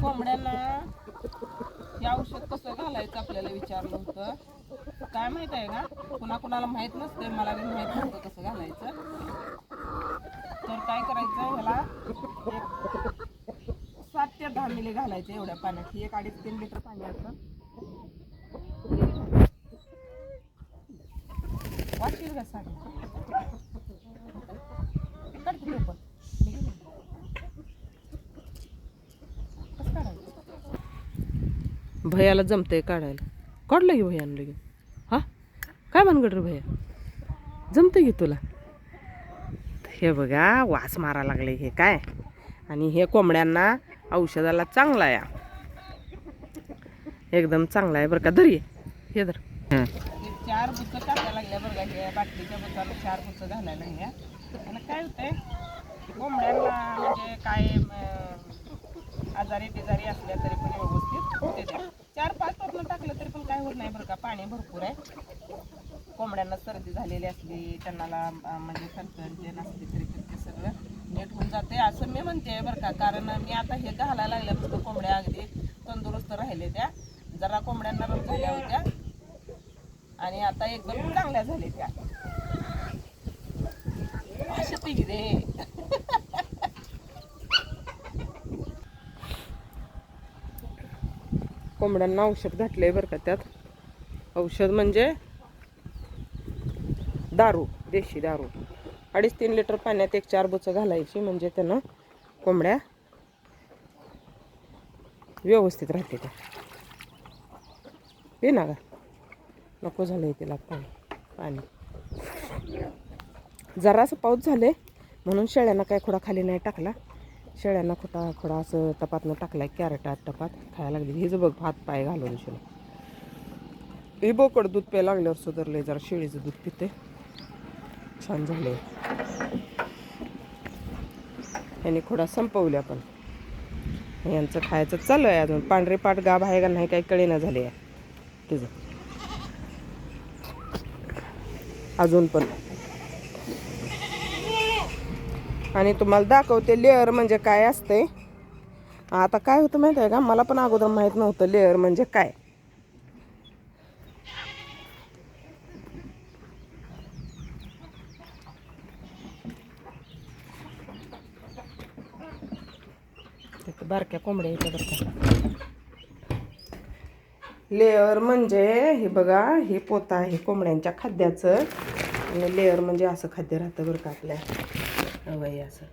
कोंबड्यांना हे औषध कसं घालायचं आपल्याला विचारलं होतं. काय माहित आहे का, कुणाकुणाला माहित नसते, मला बी माहित नसतं कसं घालायचं. तर काय करायचं, ह्याला एक 7 ते 10 मिली घालायचं एवढ्या पाण्यात. ही एक 2.5-3 लिटर पाणी असतं. वाशील का साडी काढते ते पण कसं काढायचं. भैयाला जमतंय काढायला. काढलं की भैयानं लगेच. हा काय भानगड रे भैया, जमतंय की तुला. हे बघा वास मारा लागले हे काय. आणि हे कोंबड्यांना औषधाला चांगला आहे, एकदम चांगला आहे बरं का. धर हे धर. 4 बुचं टाकायला लागल्या बरं का. हे बाटलीच्या बुचाला 4 बुचं घालायला लागल्या. आणि काय होतंय कोंबड्यांना, म्हणजे काय आजारी बिजारी असल्या तरी पण व्यवस्थित होते त्या. 4-5 टोपलं टाकलं तरी पण काय होत नाही बरं का. पाणी भरपूर आहे. कोंबड्यांना सर्दी झालेली असली, त्यांना म्हणजे सर्दी नसली तरी पण ते सगळं नीट होऊन जाते असं मी म्हणते बरं का. कारण मी आता हे घालायला लागल्यापासून कोंबड्या अगदी तंदुरुस्त राहिले. त्या जरा कोंबड्यांना रोग झाल्या होत्या आणि आता एकदम चांगल्या झाल्या त्या. अशी ती रे कोंबड्यांना औषध घातलंय बरं का. त्यात औषध म्हणजे दारू, देशी दारू. 2.5-3 लिटर पाण्यात 1-4 बुचं घालायची, म्हणजे त्यानं कोंबड्या व्यवस्थित राहते. त्या पे ना का नको झालंय तिला पाणी. जरासं पाऊस झाले म्हणून शेळ्यांना काय खोडा खाली नाही टाकला. शेळ्यांना खोडा असं टपातनं टाकलाय. कॅरेटात टपात खायला लागली. हिचं बघ हात पाय घालून शेळी. हे बोकड दूध प्यायला लागल्यावर सुधारले जरा. शेळीचं दूध पिते छान झाले. यांनी खोडा संपवल्या पण यांचं खायचं चालू आहे अजून. पांढरे पाट गाभ आहे का नाही काही कळेना झाले तिचं अजून पण. आणि तुम्हाला दाखवते लेअर म्हणजे काय असते. आता काय होतं माहिती आहे का, मला पण अगोदर माहीत नव्हतं लेअर म्हणजे काय. बारक्या कोंबड्या येतात बरं का. लेअर म्हणजे हे बघा, हे पोतं आहे कोंबड्यांच्या खाद्याचं. आणि लेअर म्हणजे असं खाद्य राहतं बरं का आपल्या. हवंय असं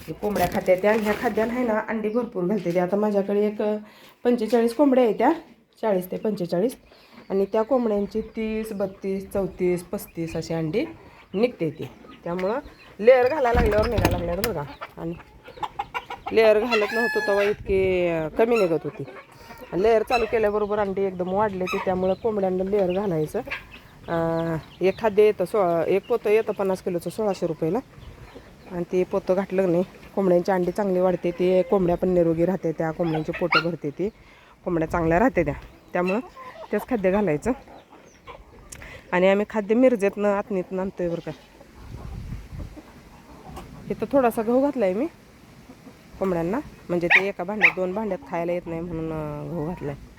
हे कोंबड्या खात्या त्या. ह्या खाद्यानं आहे ना अंडी भरपूर घालते ते. आता माझ्याकडे एक 45 कोंबड्या आहेत. त्या 40 ते 45. आणि त्या कोंबड्यांची 30, 32, 34, 35 अशी अंडी निघते ती. त्यामुळं लेअर घालायला लागल्यावर निघायला लागल्यावर बघा. आणि लेअर घालत नव्हतं तेव्हा इतकी कमी निघत होती. लेअर चालू केल्याबरोबर अंडी एकदम वाढले ते. त्यामुळं कोंबड्यांना लेअर घालायचं. एक खाद्य येतं एक पोतं येतं 50 किलोचं 1600 रुपयाला. आणि ते पोतं घातलं नाही कोंबड्यांची अंडी चांगली वाढते. ते कोंबड्या पण निरोगी राहते. त्या कोंबड्यांची पोटं भरते. ती कोंबड्या चांगल्या राहते त्या. त्यामुळं तेच खाद्य घालायचं. आणि आम्ही खाद्य मिरजेतनं आतनीतनं आणतोय बरं का. इथं थोडासा गहू घातला आहे मी कोंबड्यांना, म्हणजे ते एका भांड्यात 2 भांड्यात खायला येत नाही म्हणून गहू घातला आहे.